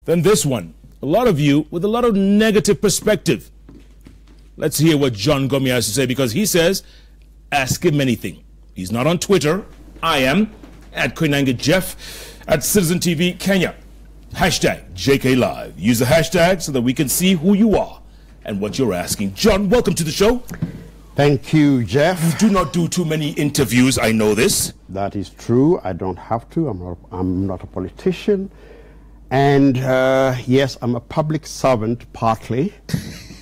Then this one. A lot of you with a lot of negative perspective. Let's hear what John Ngumi has to say, because he says, ask him anything. He's not on Twitter. I am at Koinange Jeff at Citizen TV Kenya. Hashtag JK Live. Use the hashtag so that we can see who you are and what you're asking. John, welcome to the show. Thank you, Jeff. You do not do too many interviews, I know this. That is true. I don't have to. I'm not a politician. And yes, I'm a public servant partly.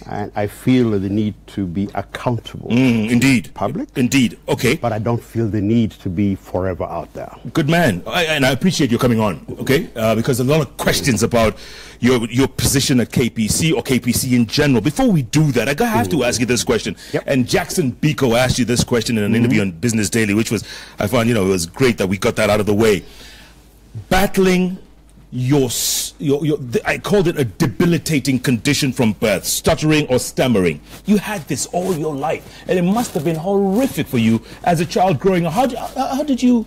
And I feel the need to be accountable. Indeed. Public. Indeed. Okay. But I don't feel the need to be forever out there. Good man. And I appreciate you coming on, okay? Because there's a lot of questions about your position at KPC or KPC in general. Before we do that, I have to ask you this question. Yep. And Jackson Biko asked you this question in an interview on Business Daily, which was, I found, it was great that we got that out of the way. Battling I called it a debilitating condition from birth, stuttering or stammering. You had this all your life, and it must have been horrific for you as a child growing up. How did you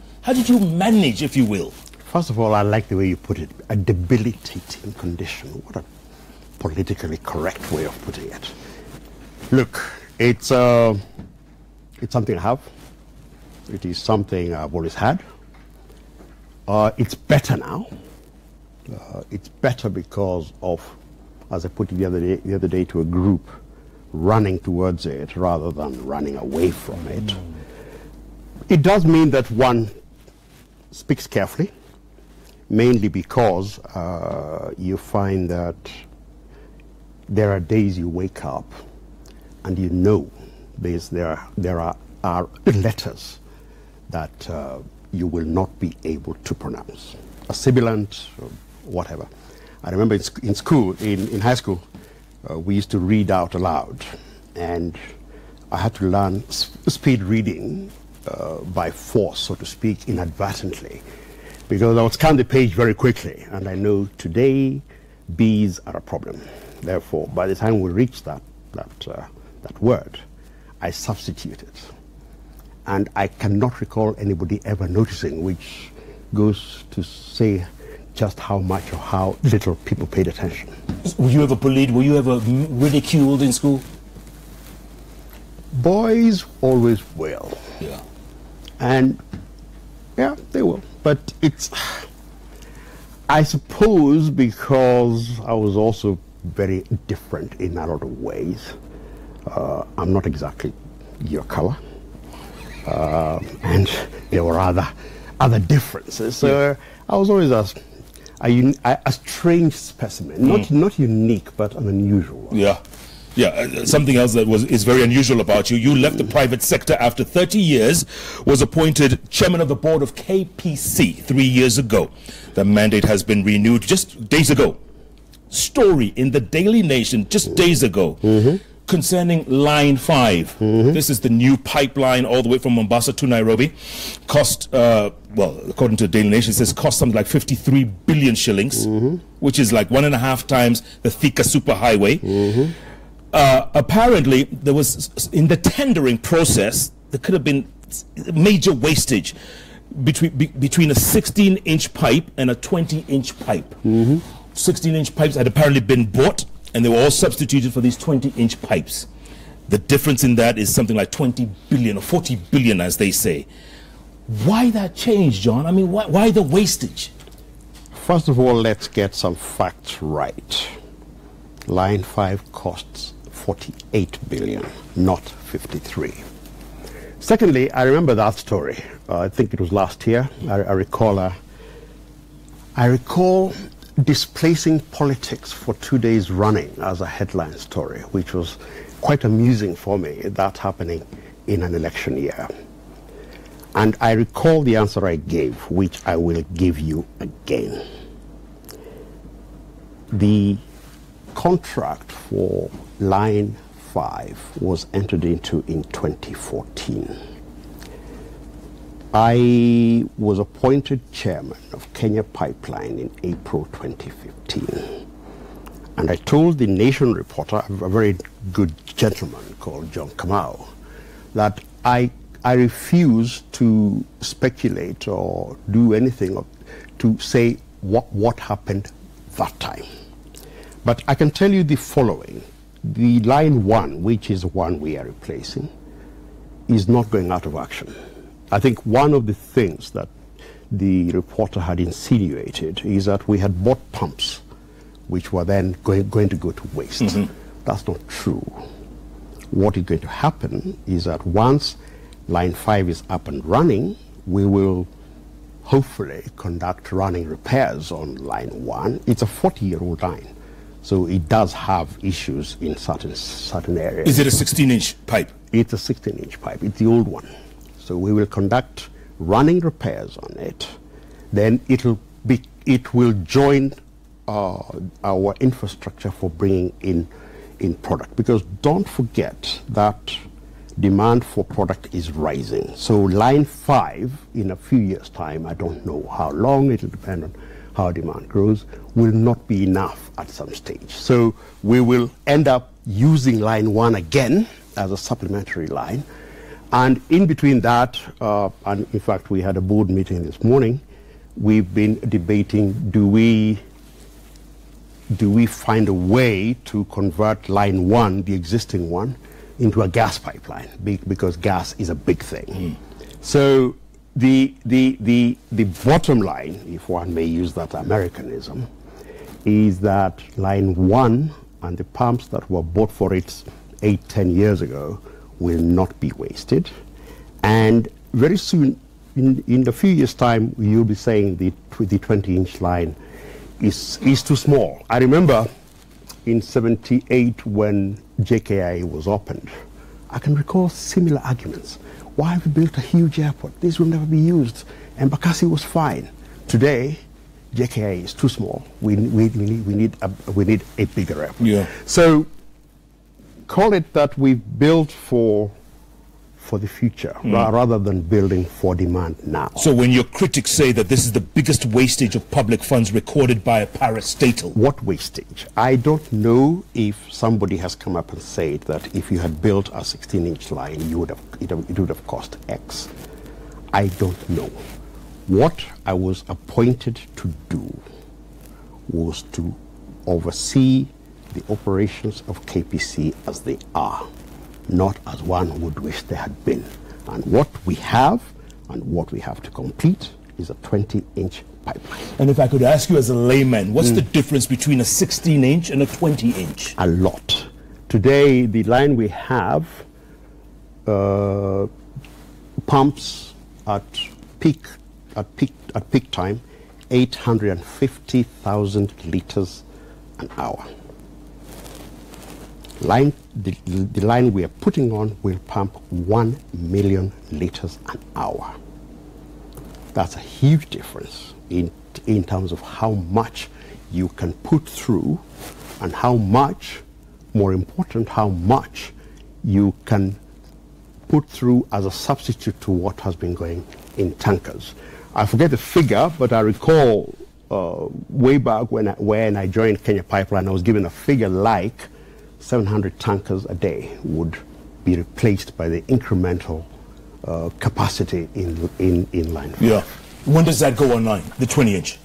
manage, if you will? First of all, I like the way you put it, a debilitating condition. What a politically correct way of putting it. Look, it's something I have. It is something I've always had. It's better now. It's better because of, as I put it the other day to a group, running towards it rather than running away from it. It does mean that one speaks carefully, mainly because you find that there are days you wake up and you know there are letters that you will not be able to pronounce. A sibilant, whatever. I remember in school, in high school, we used to read out aloud, and I had to learn speed reading by force, so to speak, inadvertently, because I would scan the page very quickly, and I know today B's are a problem. Therefore, by the time we reach that word, I substitute it, and I cannot recall anybody ever noticing, which goes to say just how much or how little people paid attention. Were you ever bullied? Were you ever ridiculed in school? Boys always will. Yeah. And yeah, they will. But it's, I suppose, because I was also very different in a lot of ways. I'm not exactly your color. And there were other differences. So I was always a strange specimen, not unique, but an unusual one. Yeah, something else that is very unusual about you. You left the private sector after 30 years, was appointed chairman of the board of KPC 3 years ago. The mandate has been renewed just days ago. Story in the Daily Nation just days ago. Concerning Line 5. This is the new pipeline all the way from Mombasa to Nairobi. Cost, well, according to the Daily Nation, it says cost something like 53 billion shillings, which is like 1.5 times the Thika Superhighway. Apparently, there was, in the tendering process, there could have been major wastage between a 16-inch pipe and a 20-inch pipe. 16-inch pipes had apparently been bought, and they were all substituted for these 20-inch pipes. The difference in that is something like 20 billion or 40 billion, as they say. Why that change, John? I mean, why the wastage? First of all, let's get some facts right. Line 5 costs 48 billion, not 53. Secondly, I remember that story. I think it was last year. I recall displacing politics for 2 days running as a headline story, which was quite amusing for me, that happening in an election year. And I recall the answer I gave, which I will give you again. The contract for Line 5 was entered into in 2014. I was appointed chairman of Kenya Pipeline in April 2015. And I told the Nation reporter, a very good gentleman called John Kamau, that I refuse to speculate or do anything to say what happened that time. But I can tell you the following. The line 1, which is the one we are replacing, is not going out of action. I think one of the things that the reporter had insinuated is that we had bought pumps which were then going to go to waste. Mm-hmm. That's not true. What is going to happen is that once line 5 is up and running, we will hopefully conduct running repairs on line 1. It's a 40-year-old line, so it does have issues in certain areas. Is it a 16-inch pipe? It's a 16-inch pipe. It's the old one. So we will conduct running repairs on it. Then it will join our infrastructure for bringing in product. Because don't forget that demand for product is rising. So line 5, in a few years' time, I don't know how long, it will depend on how demand grows, will not be enough at some stage. So we will end up using line 1 again as a supplementary line. And in between that, and in fact we had a board meeting this morning, we've been debating, do we find a way to convert line 1, the existing one, into a gas pipeline, because gas is a big thing. Mm. So the bottom line, if one may use that Americanism, is that line 1 and the pumps that were bought for it 8-10 years ago will not be wasted. And very soon, in a few years' time, you'll be saying the 20-inch line is too small. I remember in 78 when JKL was opened, I can recall similar arguments. Why have we built a huge airport? This will never be used. And Bakassi was fine. Today, JKL is too small. We need a bigger airport. Yeah. So call it that we've built for the future, rather than building for demand now. So when your critics say that this is the biggest wastage of public funds recorded by a parastatal. What wastage? I don't know if somebody has come up and said that if you had built a 16-inch line, it would have cost X. I don't know. What I was appointed to do was to oversee the operations of KPC as they are, not as one would wish they had been. And what we have and what we have to complete is a 20-inch pipeline. And if I could ask you as a layman, what's the difference between a 16-inch and a 20-inch? A lot. Today, the line we have pumps at peak time 850,000 liters an hour. The line we are putting on will pump 1 million liters an hour. That's a huge difference in terms of how much you can put through, and how much, more important, how much you can put through as a substitute to what has been going in tankers. I forget the figure, but I recall way back when I joined Kenya Pipeline, I was given a figure like 700 tankers a day would be replaced by the incremental capacity in line 5. Yeah. When does that go online, the 20-inch?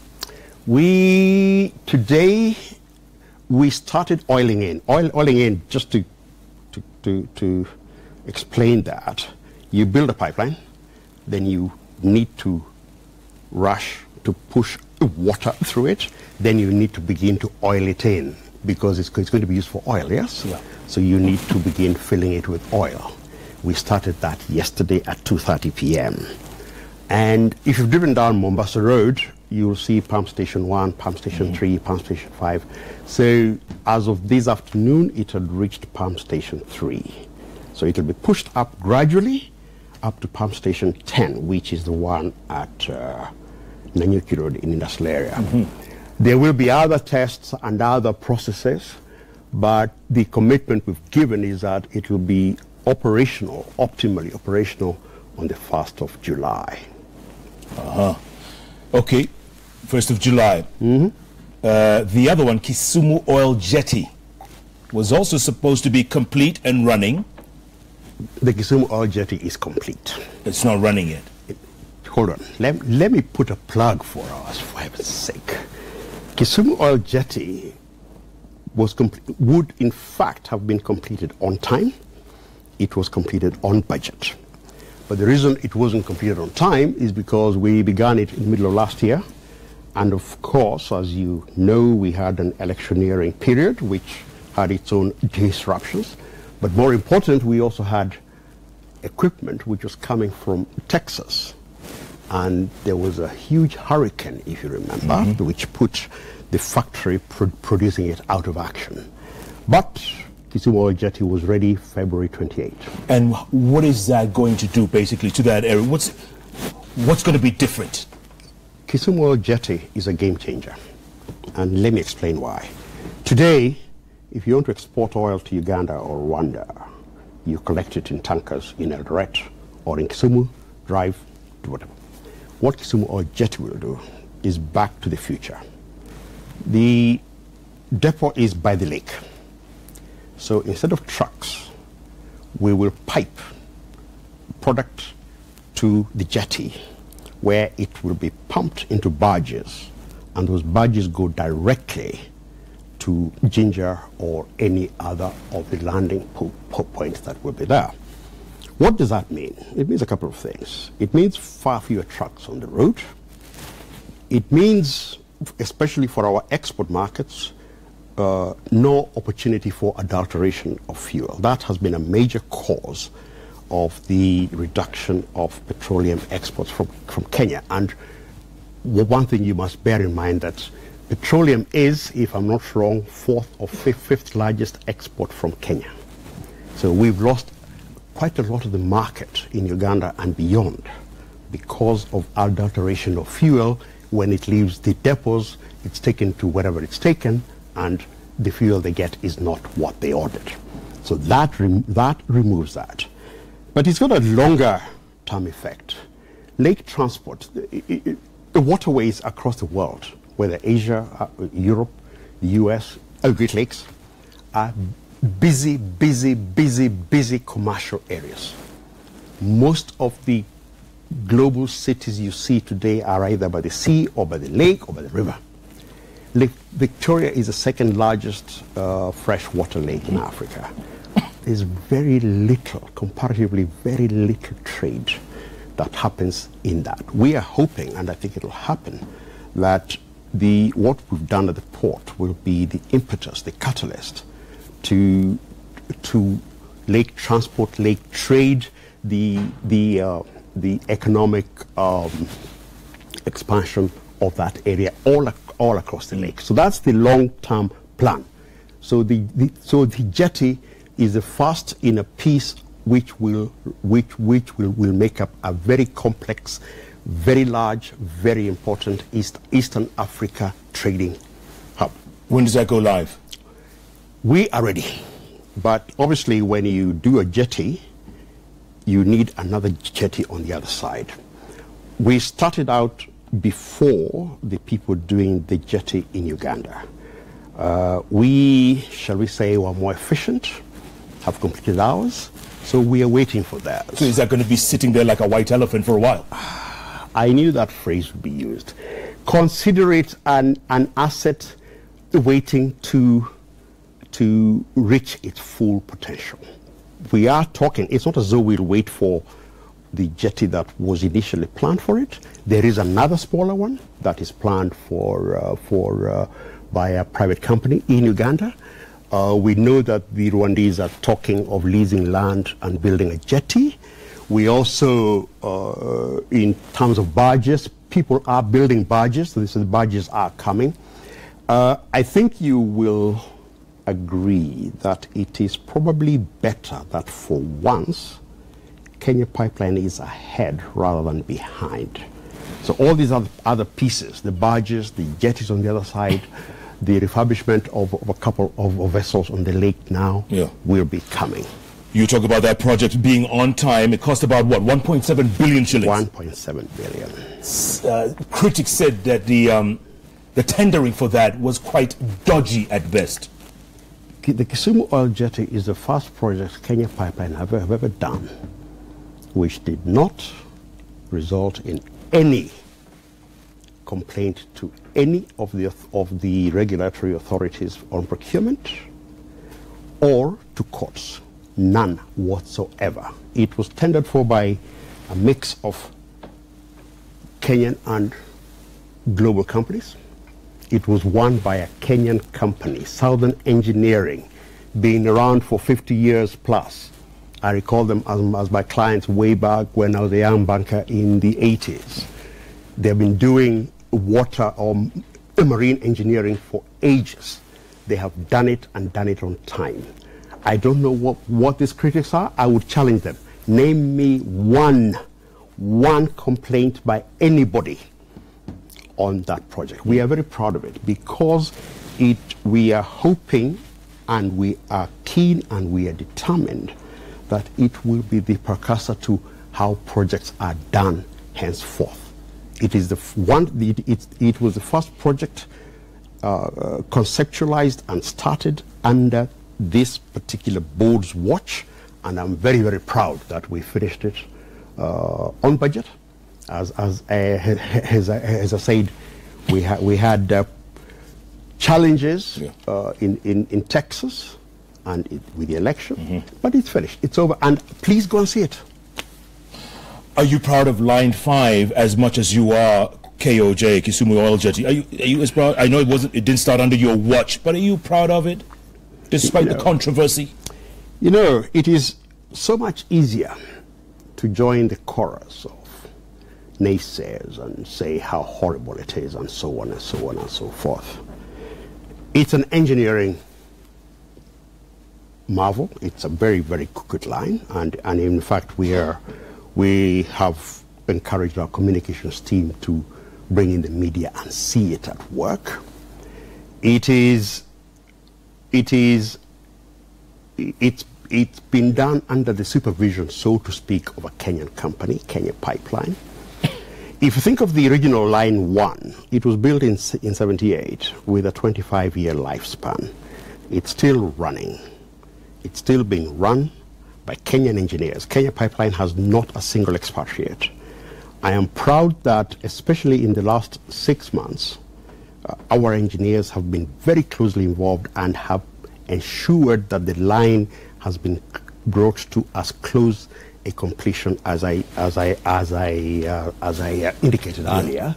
Today we started oiling in, just to explain that. You build a pipeline, then you need to rush to push water through it, then you need to begin to oil it in, because it's going to be used for oil, yes? Yeah. So you need to begin filling it with oil. We started that yesterday at 2:30 p.m. And if you've driven down Mombasa Road, you'll see pump station 1, pump station 3, pump station 5. So as of this afternoon, it had reached pump station 3. So it will be pushed up gradually up to pump station 10, which is the one at Nanyuki Road in industrial area. There will be other tests and other processes, but the commitment we've given is that it will be operational, optimally operational, on the 1st of July. Okay, 1st of July. The other one, Kisumu Oil Jetty, was also supposed to be complete and running. The Kisumu Oil Jetty is complete. It's not running yet. Hold on. Let me put a plug for us, for heaven's sake. Kisumu Oil Jetty would in fact have been completed on time. It was completed on budget. But the reason it wasn't completed on time is because we began it in the middle of last year. And of course, as you know, we had an electioneering period which had its own disruptions. But more important, we also had equipment which was coming from Texas. And there was a huge hurricane, if you remember, which put the factory producing it out of action. But Kisumu Oil Jetty was ready February 28. And what is that going to do, basically, to that area? What's going to be different? Kisumu Oil Jetty is a game changer. And let me explain why. Today, if you want to export oil to Uganda or Rwanda, you collect it in tankers in Eldoret or in Kisumu, drive to whatever. What Kisumu Oil Jetty will do is back to the future. The depot is by the lake. So instead of trucks, we will pipe product to the jetty where it will be pumped into barges, and those barges go directly to Ginger or any other of the landing points that will be there. What does that mean? It means a couple of things. It means far fewer trucks on the road. It means, especially for our export markets, no opportunity for adulteration of fuel. That has been a major cause of the reduction of petroleum exports from Kenya. And one thing you must bear in mind that petroleum is, if I'm not wrong, fourth or fifth largest export from Kenya. So we've lost quite a lot of the market in Uganda and beyond because of adulteration of fuel. When it leaves the depots, it's taken to wherever it's taken, and the fuel they get is not what they ordered. So that removes that. But it's got a longer term effect. Lake transport, the waterways across the world, whether Asia, Europe, the US, Great Lakes, are busy commercial areas. Most of the global cities you see today are either by the sea or by the lake or by the river. Lake Victoria is the second largest freshwater lake in Africa. There's very little, comparatively very little trade that happens in that. We are hoping, and I think it'll happen, that what we've done at the port will be the impetus, the catalyst to lake transport, lake trade, the economic expansion of that area all across the lake. So that's the long-term plan. So the jetty is the first in a piece which will make up a very complex, very large, very important Eastern Africa trading hub. When does that go live? We are ready. But obviously when you do a jetty, you need another jetty on the other side. We started out before the people doing the jetty in Uganda. We, shall we say, were more efficient, have completed ours, so we are waiting for that. So is that going to be sitting there like a white elephant for a while? I knew that phrase would be used. Consider it an asset waiting to reach its full potential. We are talking, it's not as though we'll wait for the jetty that was initially planned for it. There is another smaller one that is planned by a private company in Uganda. We know that the Rwandese are talking of leasing land and building a jetty. We also, in terms of barges, people are building barges, so the barges are coming. I think you will agree that it is probably better that for once Kenya Pipeline is ahead rather than behind. So all these other pieces, the barges, the jetties on the other side, the refurbishment of a couple of vessels on the lake now will be coming. You talk about that project being on time. It cost about, what, 1.7 billion shillings? 1.7 billion. Critics said that the tendering for that was quite dodgy at best. The Kisumu Oil Jetty is the first project Kenya Pipeline have ever done which did not result in any complaint to any of the regulatory authorities on procurement or to courts. None whatsoever. It was tendered for by a mix of Kenyan and global companies. It was won by a Kenyan company, Southern Engineering, been around for 50 years plus. I recall them as my clients way back when I was a young banker in the 80s. They've been doing water or marine engineering for ages. They have done it and done it on time. I don't know what these critics are. I would challenge them. Name me one complaint by anybody on that project. We are very proud of it because we are hoping and we are keen and we are determined that it will be the precursor to how projects are done henceforth. It is it was the first project conceptualized and started under this particular board's watch, and I'm very, very proud that we finished it on budget. As I said, we had challenges in Texas and with the election, but it's finished. It's over, and please go and see it. Are you proud of Line 5 as much as you are KOJ, Kisumu Oil Jetty? Are you as proud? I know it didn't start under your watch, but are you proud of it, despite the controversy? You know, it is so much easier to join the chorus of naysayers and say how horrible it is and so on and so on and so forth. It's an engineering marvel. It's a very, very good line, and in fact we have encouraged our communications team to bring in the media and see it at work. It's been done under the supervision, so to speak, of a Kenyan company, Kenya Pipeline. If you think of the original Line 1, it was built in 78 with a 25-year lifespan. It's still running. It's still being run by Kenyan engineers. Kenya Pipeline has not a single expatriate. I am proud that, especially in the last 6 months, our engineers have been very closely involved and have ensured that the line has been brought to as close a completion as I indicated earlier.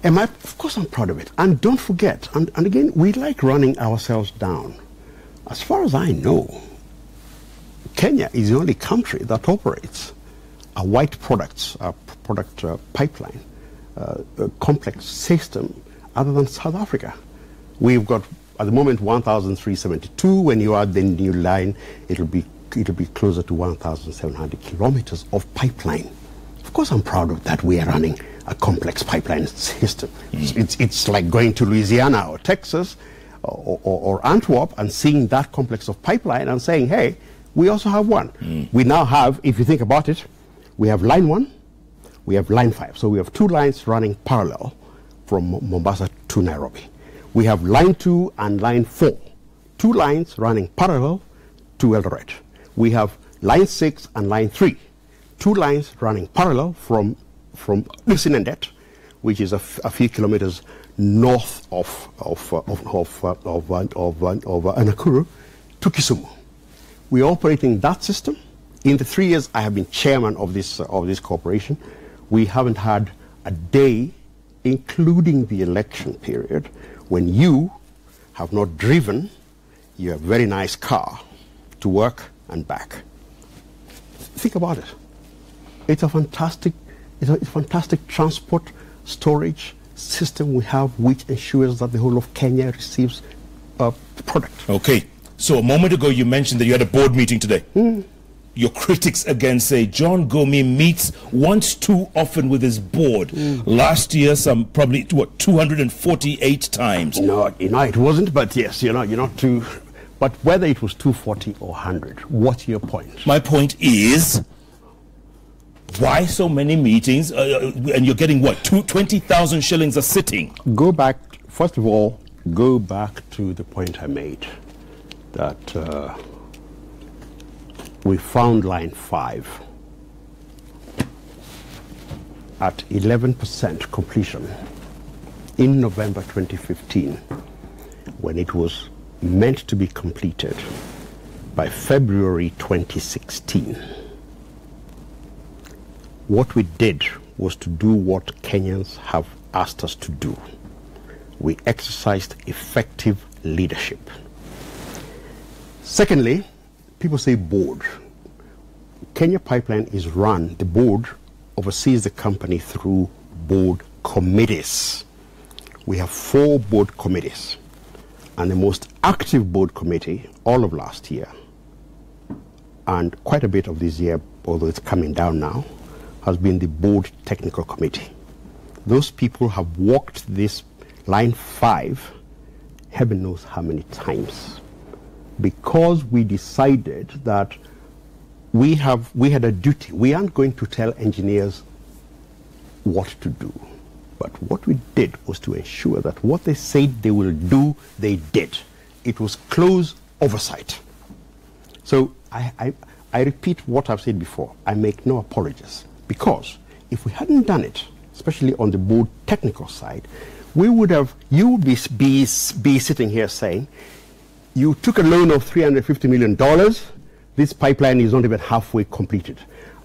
And of course I'm proud of it. And don't forget, and again, we like running ourselves down. As far as I know, Kenya is the only country that operates a white product pipeline complex system other than South Africa. We've got at the moment 1,372. When you add the new line, it'll be closer to 1,700 kilometers of pipeline. Of course, I'm proud of that. We are running a complex pipeline system. It's like going to Louisiana or Texas or Antwerp and seeing that complex of pipeline and saying, hey, we also have one. We now have, if you think about it, we have Line 1, we have Line 5. So we have 2 lines running parallel from Mombasa to Nairobi. We have Line 2 and Line 4, 2 lines running parallel to Eldoret. We have Line 6 and Line 3, 2 lines running parallel from Lusinendet, which is a few kilometers north of Nakuru, to Kisumu. We are operating that system. In the 3 years I have been chairman of this corporation, we haven't had a day, including the election period, when you have not driven your very nice car to work and back. Think about it. It's a fantastic transport storage system we have, which ensures that the whole of Kenya receives a product. Okay. So a moment ago you mentioned that you had a board meeting today. Your critics again say John Ngumi meets once too often with his board. Last year, some probably 248 times. No, it wasn't. But yes, you're not too. But whether it was 240 or 100, what's your point? My point is, why so many meetings? And you're getting what? 20,000 shillings a sitting. Go back. First of all, go back to the point I made that. We found Line 5 at 11% completion in November 2015, when it was meant to be completed by February 2016. What we did was to do what Kenyans have asked us to do. We exercised effective leadership. Secondly, people say board. Kenya Pipeline is run, the board oversees the company through board committees. We have 4 board committees, and the most active board committee all of last year and quite a bit of this year, although it's coming down now, has been the board technical committee. Those people have walked this line 5 heaven knows how many times, because we decided that we had a duty. We aren't going to tell engineers what to do, but what we did was to ensure that what they said they will do, they did. It was close oversight. So I repeat what I've said before. I make no apologies, because if we hadn't done it, especially on the board technical side, you would be sitting here saying, you took a loan of $350 million, this pipeline is not even halfway completed.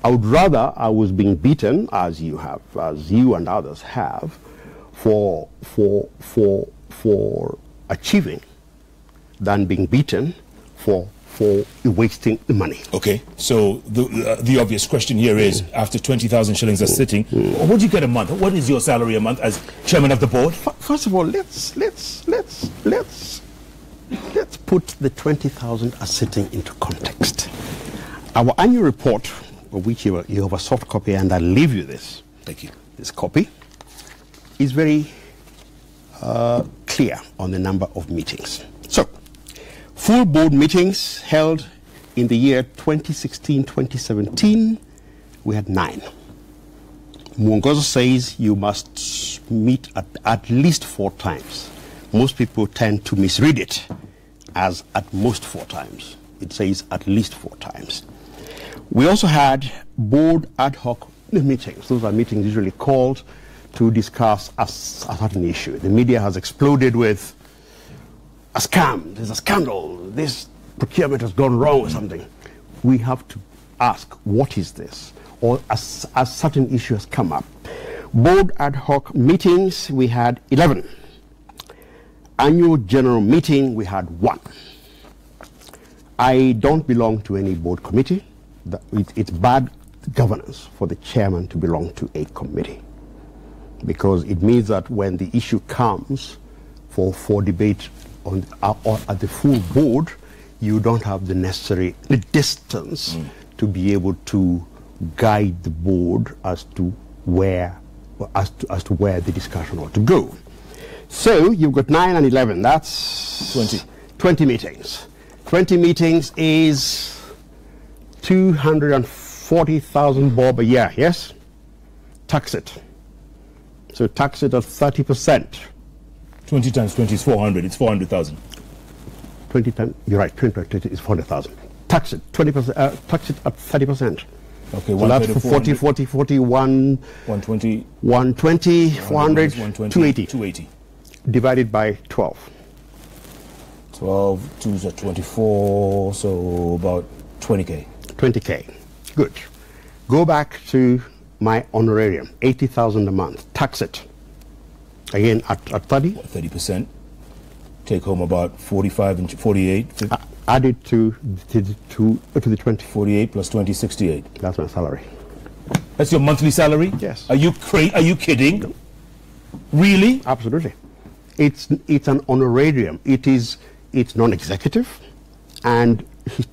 I would rather I was being beaten, as you and others have, for achieving, than being beaten for wasting the money. Okay, so the obvious question here is, after 20,000 shillings are sitting, what do you get a month? What is your salary a month as chairman of the board? First of all, let's put the 20,000 as sitting into context. Our annual report, of which you have a soft copy, and I'll leave you this. Thank you. This copy is very clear on the number of meetings. So, full board meetings held in the year 2016-2017, we had 9. Mwongozo says you must meet at least 4 times. Most people tend to misread it as at most 4 times. It says at least 4 times. We also had board ad hoc meetings. Those are meetings usually called to discuss a certain issue. The media has exploded with a scam, there's a scandal, this procurement has gone wrong or something. We have to ask, what is this? Or as certain issue has come up. Board ad hoc meetings, we had 11. Annual general meeting, we had 1. I don't belong to any board committee. It's bad governance for the chairman to belong to a committee, because it means that when the issue comes for debate at the full board, you don't have the necessary distance to be able to guide the board as to where the discussion ought to go. So you've got 9 and 11. That's 20 meetings. 20 meetings is 240,000 bob a year. Yes. Tax it. So tax it at 30%. 20 times 20 is 400. It's 400,000. 20 times, you're right, 20 times 20 is 400,000. Tax it, 20%, tax it at 30%. Okay, so that's 40, 120, 400, 280. Divided by 12. 12, 2s are 24, so about 20K. 20K, good. Go back to my honorarium, 80,000 a month, tax it. Again, at 30? 30%. Take home about 45 and 48. 50. Add it to the 20. 48 plus 20, 68. That's my salary. That's your monthly salary? Yes. Are you kidding? No. Really? Absolutely. It's an honorarium. It's non-executive, and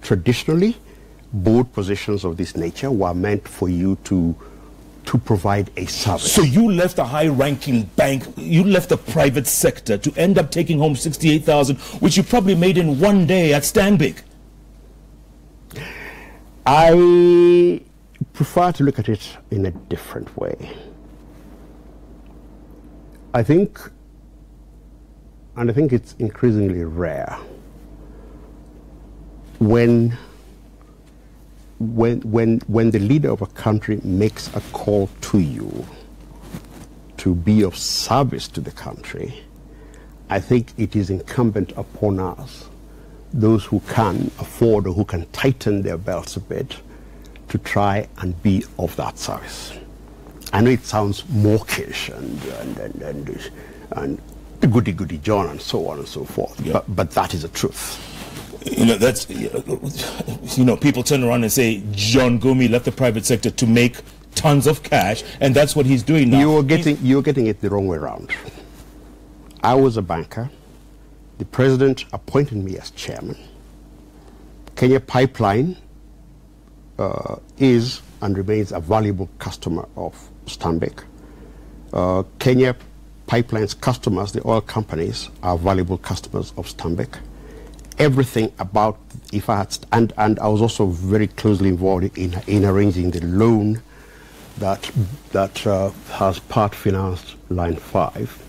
traditionally, board positions of this nature were meant for you to provide a service. So you left a high-ranking bank, you left the private sector to end up taking home 68,000, which you probably made in one day at Stanbic. I prefer to look at it in a different way. I think it's increasingly rare when the leader of a country makes a call to you to be of service to the country, I think it is incumbent upon us, those who can afford or who can tighten their belts a bit, to try and be of that service. I know it sounds mawkish and goody-goody John and so on and so forth, yeah. but that is the truth. You know, that's, you know, people turn around and say John Ngumi left the private sector to make tons of cash, and that's what he's doing now. You're getting it the wrong way around. I was a banker. The president appointed me as chairman. Kenya Pipeline is and remains a valuable customer of Stanbic. Kenya Pipeline's customers, the oil companies, are valuable customers of Stanbic. Everything about, if I had, and I was also very closely involved in arranging the loan that has part financed Line 5.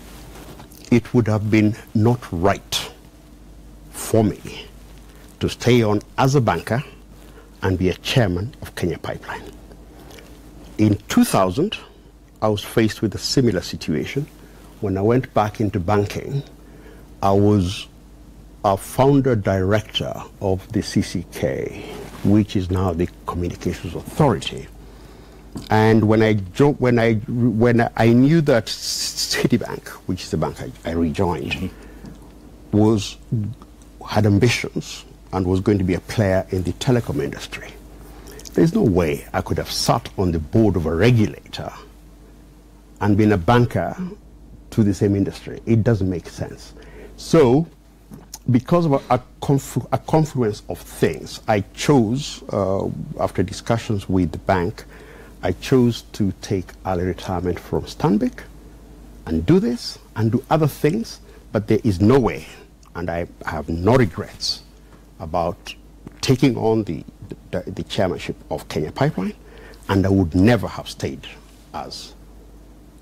It would have been not right for me to stay on as a banker and be a chairman of Kenya Pipeline. In 2000, I was faced with a similar situation. When I went back into banking, I was a founder director of the CCK, which is now the Communications Authority. And when I knew that Citibank, which is the bank I rejoined, had ambitions and was going to be a player in the telecom industry, there's no way I could have sat on the board of a regulator and been a banker to the same industry. It doesn't make sense. So, because of a confluence of things, I chose, after discussions with the bank, I chose to take early retirement from Stanbic and do this and do other things, but there is no way, and I have no regrets about taking on the chairmanship of Kenya Pipeline, and I would never have stayed as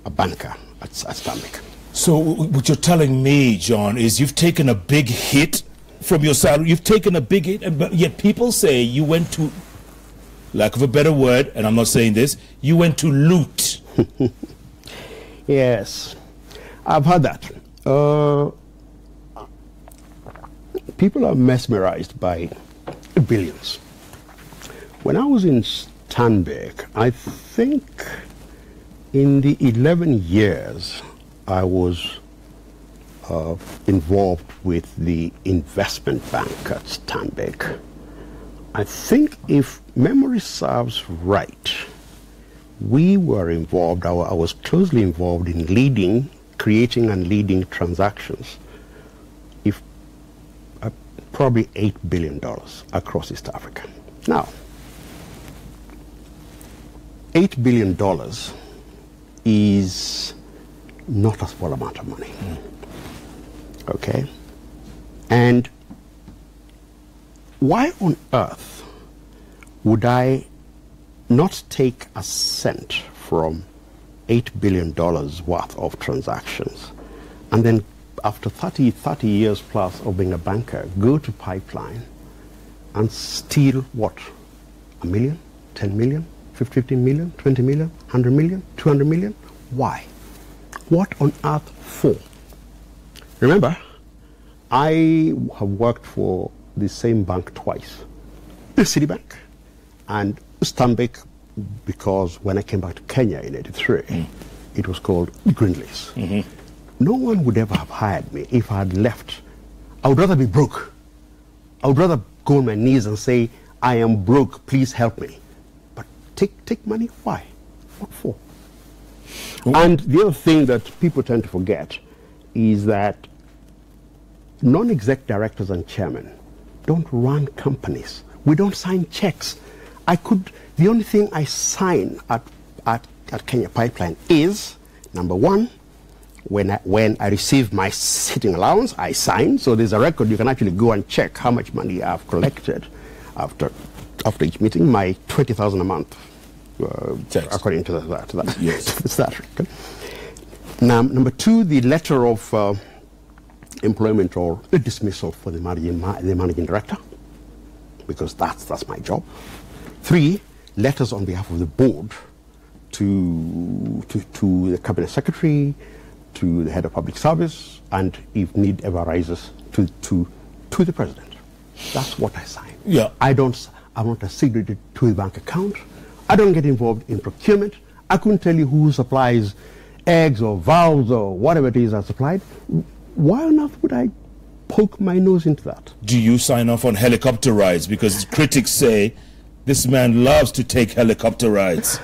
a banker at Stanbic. So what you're telling me, John, is you've taken a big hit from your salary. You've taken a big hit, but yet people say you went to, lack of a better word, and I'm not saying this, you went to loot. Yes, I've heard that. People are mesmerized by billions. When I was in Stanbic, I think in the 11 years I was involved with the investment bank at Stanbic, I think if memory serves right, we were involved, I was closely involved in creating and leading transactions, probably $8 billion across East Africa. Now, $8 billion is not a small amount of money. Okay? And why on earth would I not take a cent from $8 billion worth of transactions and then after 30 years plus of being a banker, go to Pipeline and steal what? $1 million, 10 million, 15 million, 20 million, 100 million, 200 million? Why? What on earth for? Remember, I have worked for the same bank twice, the Citibank and Stanbic, because when I came back to Kenya in '83, it was called Grindlays. No one would ever have hired me if I had left. I would rather be broke. I would rather go on my knees and say, I am broke, please help me. But take money, why? What for? And the other thing that people tend to forget is that non-exec directors and chairmen don't run companies. We don't sign checks. The only thing I sign at Kenya Pipeline is, number one, when I receive my sitting allowance, I sign. So there's a record. You can actually go and check how much money I've collected after each meeting. My $20,000 a month, according to that. Yes. It's that record. Now, number two, the letter of employment or the dismissal for the managing director, because that's my job. 3, letters on behalf of the board to the cabinet secretary, to the head of public service, and if need ever arises, to the president. That's what I sign. Yeah. I'm not assigned to the bank account. I don't get involved in procurement. I couldn't tell you who supplies eggs or valves or whatever it is that's supplied. Why on earth would I poke my nose into that? Do you sign off on helicopter rides? Because critics say this man loves to take helicopter rides.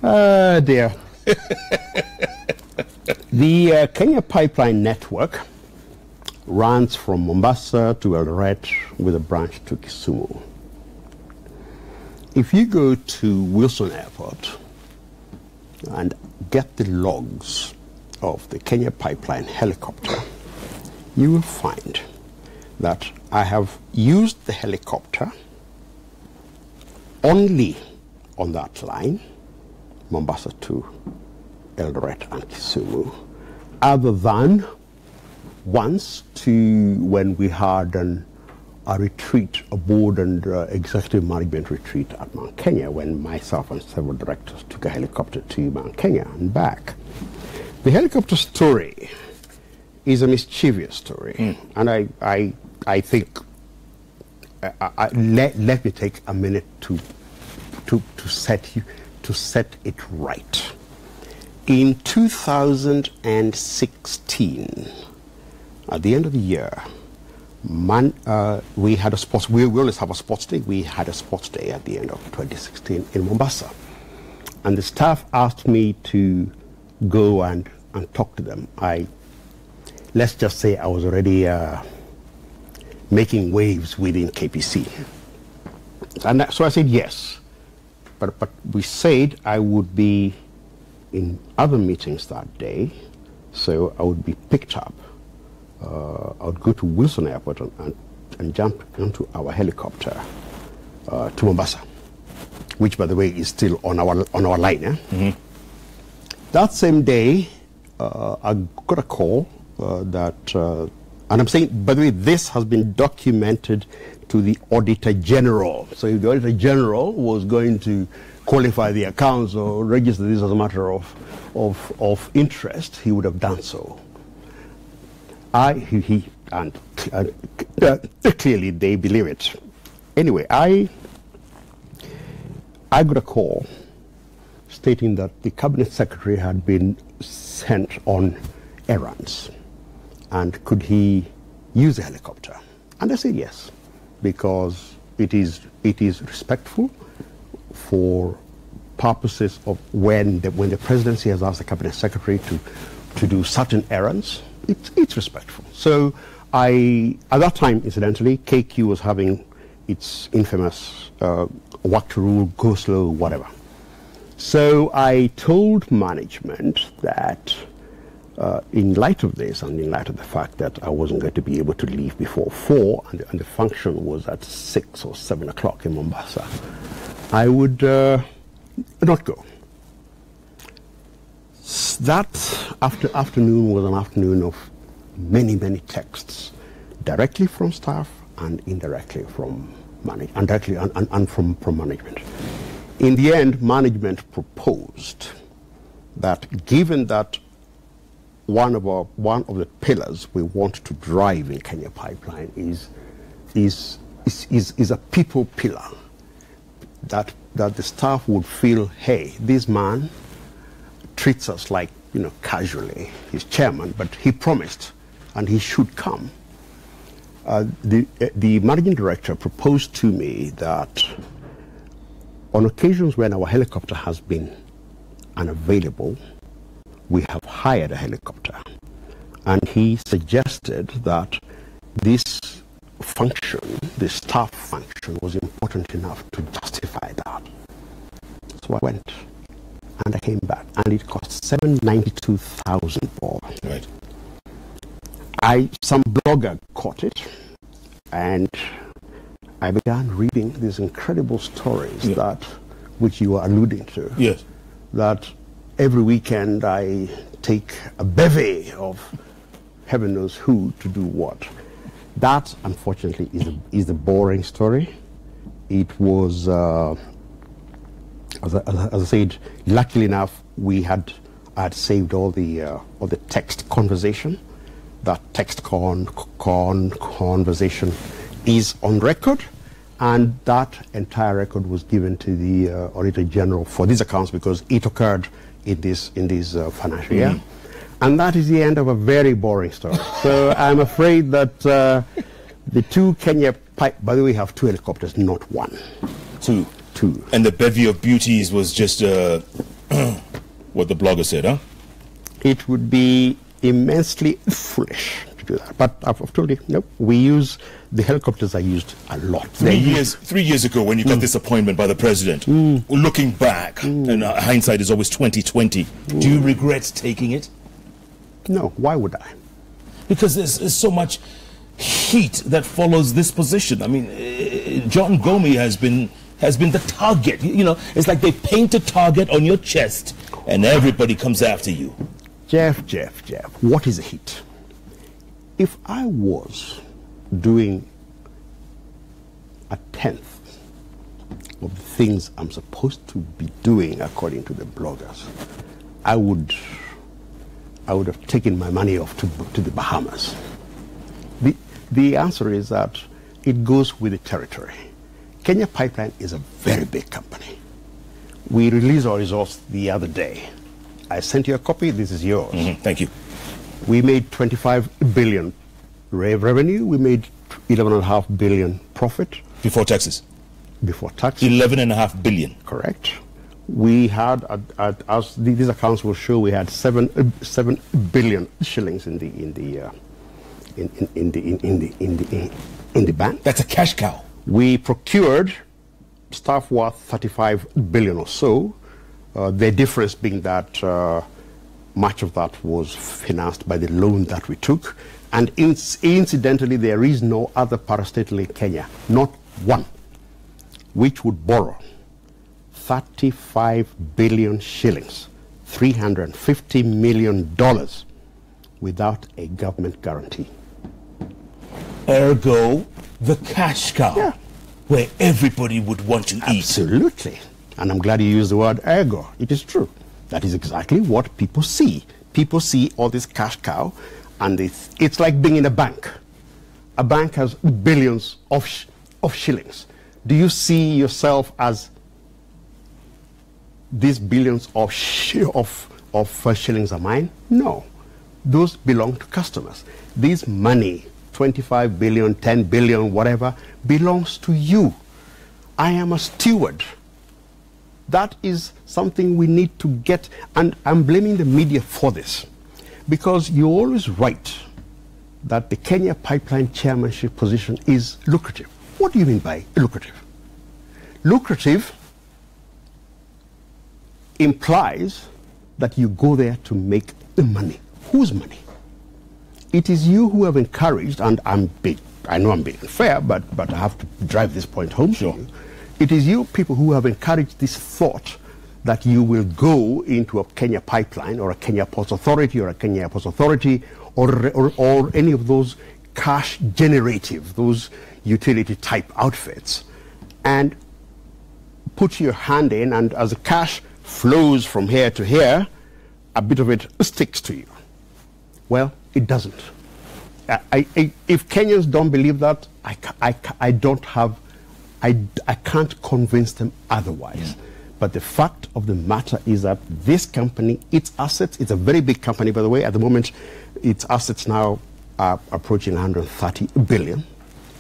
Dear. The Kenya pipeline network runs from Mombasa to Eldoret with a branch to Kisumu. If you go to Wilson Airport and get the logs of the Kenya pipeline helicopter, you will find that I have used the helicopter only on that line, Mombasa to Eldoret and Kisumu, other than once when we had a retreat, a board and executive management retreat at Mount Kenya, when myself and several directors took a helicopter to Mount Kenya and back. The helicopter story is a mischievous story, and I think let me take a minute to set it right. In 2016, at the end of the year, we had a sports. We always have a sports day. We had a sports day at the end of 2016 in Mombasa, and the staff asked me to go and talk to them. Let's just say I was already making waves within KPC, and so I said yes. But we said I would be in other meetings that day, so I would be picked up. I would go to Wilson Airport and jump into our helicopter to Mombasa, which, by the way, is still on our line. Mm-hmm. That same day, I got a call that, and I'm saying, by the way, this has been documented to the Auditor General. So if the Auditor General was going to qualify the accounts or register this as a matter of interest, he would have done so. Clearly they believe it. Anyway, I got a call stating that the cabinet secretary had been sent on errands, and could he use a helicopter? And I said yes, because it is respectful for purposes of when the presidency has asked the cabinet secretary to do certain errands. It's respectful. So at that time, incidentally, KQ was having its infamous work to rule, go slow, whatever. So I told management that in light of this, and in light of the fact that I wasn't going to be able to leave before 4, and the function was at 6 or 7 o'clock in Mombasa, I would not go. That afternoon was an afternoon of many, many texts, directly from staff and indirectly from management, and from management. In the end, management proposed that, given that one of the pillars we want to drive in Kenya Pipeline is a people pillar, that the staff would feel, hey, this man treats us like, casually. He's chairman, but he promised, and he should come. The managing director proposed to me that on occasions when our helicopter has been unavailable, we have hired a helicopter. And he suggested that this function, the staff function, was important enough to justify that. So I went, and I came back, and it cost 792,000 bob. Right. Some blogger caught it, and I began reading these incredible stories which you are alluding to. Yes. That every weekend I take a bevy of heaven knows who to do what. That, unfortunately, is a boring story. It was As I said, luckily enough, I had saved all the text conversation. That text conversation is on record, and that entire record was given to the Auditor General for these accounts because it occurred in this financial year. And that is the end of a very boring story. So I'm afraid that the two Kenya pipe, by the way, we have 2 helicopters, not 1. 2. 2. And the bevy of beauties was just what the blogger said, huh? It would be immensely foolish to do that. But I've told you, no, we use, the helicopters are used a lot. 3 years ago when you got this appointment by the president, looking back, and hindsight is always 20/20, do you regret taking it? No, why would I? Because there's so much heat that follows this position. I mean, John Ngumi has been the target. You know, it's like they paint a target on your chest and everybody comes after you. Jeff, what is a heat? If I was doing a 10th of the things I'm supposed to be doing according to the bloggers, I would have taken my money off to the Bahamas. The answer is that it goes with the territory. Kenya Pipeline is a very big company. We released our results the other day. I sent you a copy. This is yours. Thank you. We made 25 billion revenue. We made 11.5 billion profit. Before taxes? Before tax. 11.5 billion. Correct. We had, as these accounts will show, we had 7 billion shillings in the bank. That's a cash cow. We procured stuff worth 35 billion or so. The difference being that much of that was financed by the loan that we took. And incidentally, there is no other parastatal in Kenya, not one, which would borrow 35 billion shillings, $350 million, without a government guarantee. Ergo, the cash cow, yeah, where everybody would want to eat. Absolutely. And I'm glad you used the word ergo. It is true. That is exactly what people see. People see all this cash cow, and it's like being in a bank. A bank has billions of shillings. Do you see yourself as these billions of shillings are mine? No. Those belong to customers. This money, 25 billion, 10 billion, whatever, belongs to you. I am a steward. That is something we need to get, and I'm blaming the media for this, because you're always right that the Kenya Pipeline chairmanship position is lucrative. What do you mean by lucrative? Lucrative implies that you go there to make the money. Whose money? It is you who have encouraged, and I know I'm being unfair, but I have to drive this point home to you. It is you people who have encouraged this thought that you will go into a Kenya Pipeline or a Kenya Ports Authority or a Kenya Airports Authority or any of those cash generative, those utility type outfits, and put your hand in, and as the cash flows from here to here, a bit of it sticks to you. Well, it doesn't. If Kenyans don't believe that, I can't convince them otherwise. But the fact of the matter is that this company, its assets, it's a very big company, by the way. At the moment, its assets now are approaching 130 billion.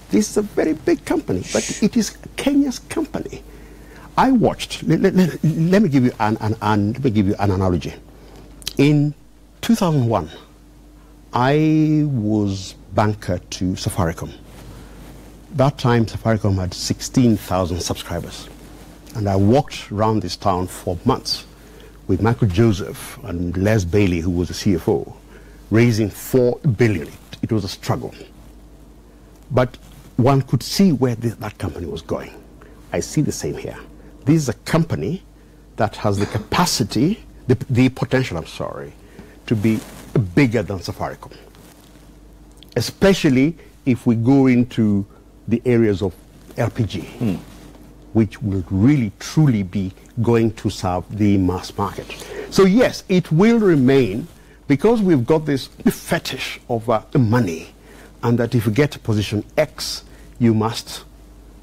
This is a very big company, but it is Kenya's company. I watched. Let me give you an analogy. In 2001, I was banker to Safaricom. That time, Safaricom had 16,000 subscribers. And I walked around this town for months with Michael Joseph and Les Bailey, who was the CFO, raising 4 billion. It was a struggle. But one could see where that company was going. I see the same here. This is a company that has the capacity, the potential, I'm sorry, to be bigger than Safaricom. Especially if we go into the areas of LPG, which will really, truly be going to serve the mass market. So yes, it will remain, because we've got this fetish of money, and that if you get to position X, you must,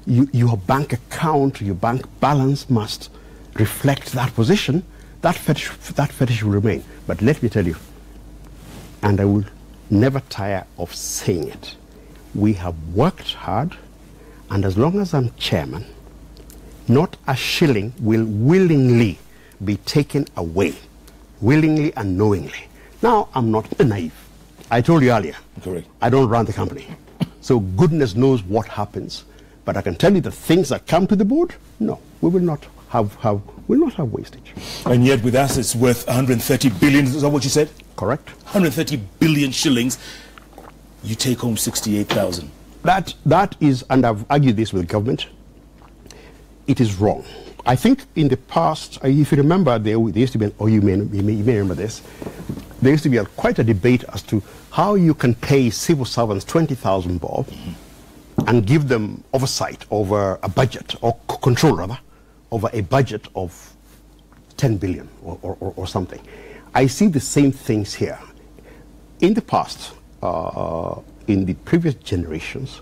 your bank account, your bank balance must reflect that position. That fetish will remain. But let me tell you, and I will never tire of saying it, we have worked hard, and as long as I'm chairman, not a shilling will willingly be taken away, willingly and knowingly. Now, I'm not naive. I told you earlier, correct, I don't run the company. So goodness knows what happens. But I can tell you the things that come to the board, no, we will not have wastage. And yet with assets worth 130 billion, is that what you said? Correct. 130 billion shillings, you take home 68,000. That is, and I've argued this with the government, it is wrong. I think in the past, if you remember, there used to be, or you may remember this, there used to be quite a debate as to how you can pay civil servants 20,000 bob and give them oversight over a budget, or control rather, over a budget of 10 billion or something. I see the same things here. In the past, in the previous generations,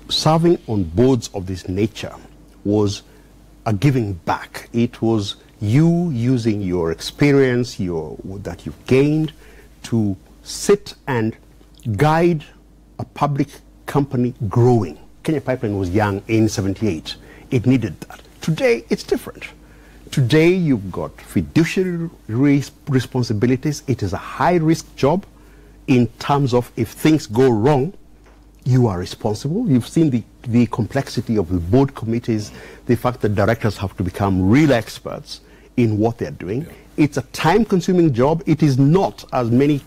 serving on boards of this nature was a giving back. It was you using your experience that you've gained to sit and guide a public company growing. Kenya Pipeline was young in '78. It needed that. Today, it's different. Today, you've got fiduciary responsibilities. It is a high-risk job in terms of if things go wrong, you are responsible. You've seen the complexity of the board committees, the fact that directors have to become real experts in what they're doing. Yeah. It's a time-consuming job. It is not, as many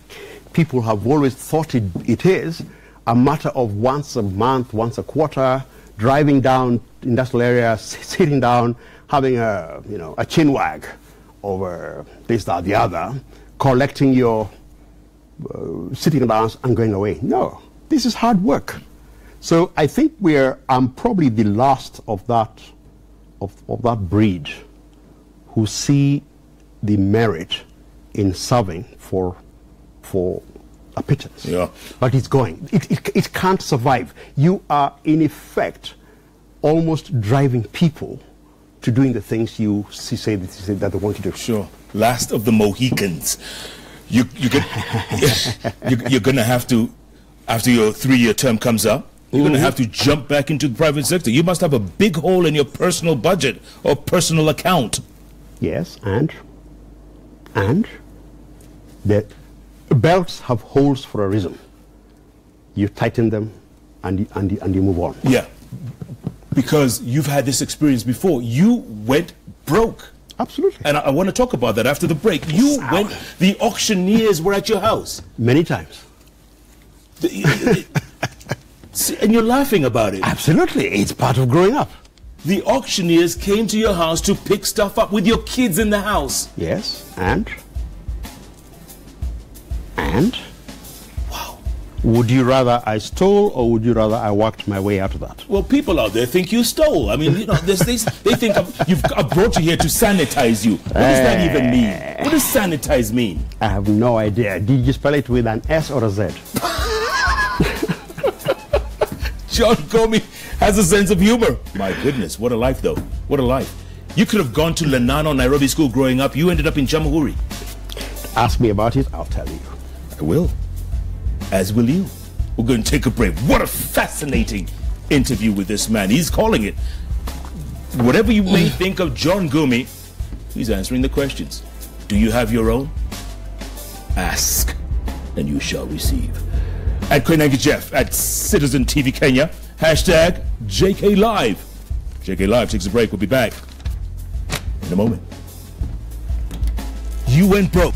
people have always thought it is, a matter of once a month, once a quarter, driving down industrial areas, sitting down, having a chin wag over this, that, the other, collecting your sitting down and going away. No, this is hard work. So I think I'm probably the last of that breed who see the merit in serving for a pittance. Yeah. But it's going. It can't survive. You are, in effect, almost driving people to doing the things you say that they want to do. Sure. Last of the Mohicans. You're going to have to, after your 3-year term comes up, you're going to have to jump back into the private sector. You must have a big hole in your personal budget or personal account. Yes, and the belts have holes for a reason. You tighten them and you move on. Yeah, because you've had this experience before. You went broke. Absolutely. And I want to talk about that after the break. You went, the auctioneers were at your house. Many times. And you're laughing about it. Absolutely. It's part of growing up. The auctioneers came to your house to pick stuff up with your kids in the house. Yes, and? Wow. Would you rather I stole, or would you rather I worked my way out of that? Well, people out there think you stole. I mean, they think I've brought you here to sanitize you. What does that even mean? What does sanitize mean? I have no idea. Did you spell it with an S or a Z? John Ngumi has a sense of humor. My goodness, what a life, though. What a life. You could have gone to Lenano Nairobi School growing up. You ended up in Jamhuri. Ask me about it, I'll tell you. I will. As will you. We're going to take a break. What a fascinating interview with this man. He's calling it. Whatever you may think of John Ngumi, he's answering the questions. Do you have your own? Ask, and you shall receive. At Koinange Jeff, at Citizen TV Kenya, hashtag JK Live. JK Live takes a break. We'll be back in a moment. You went broke.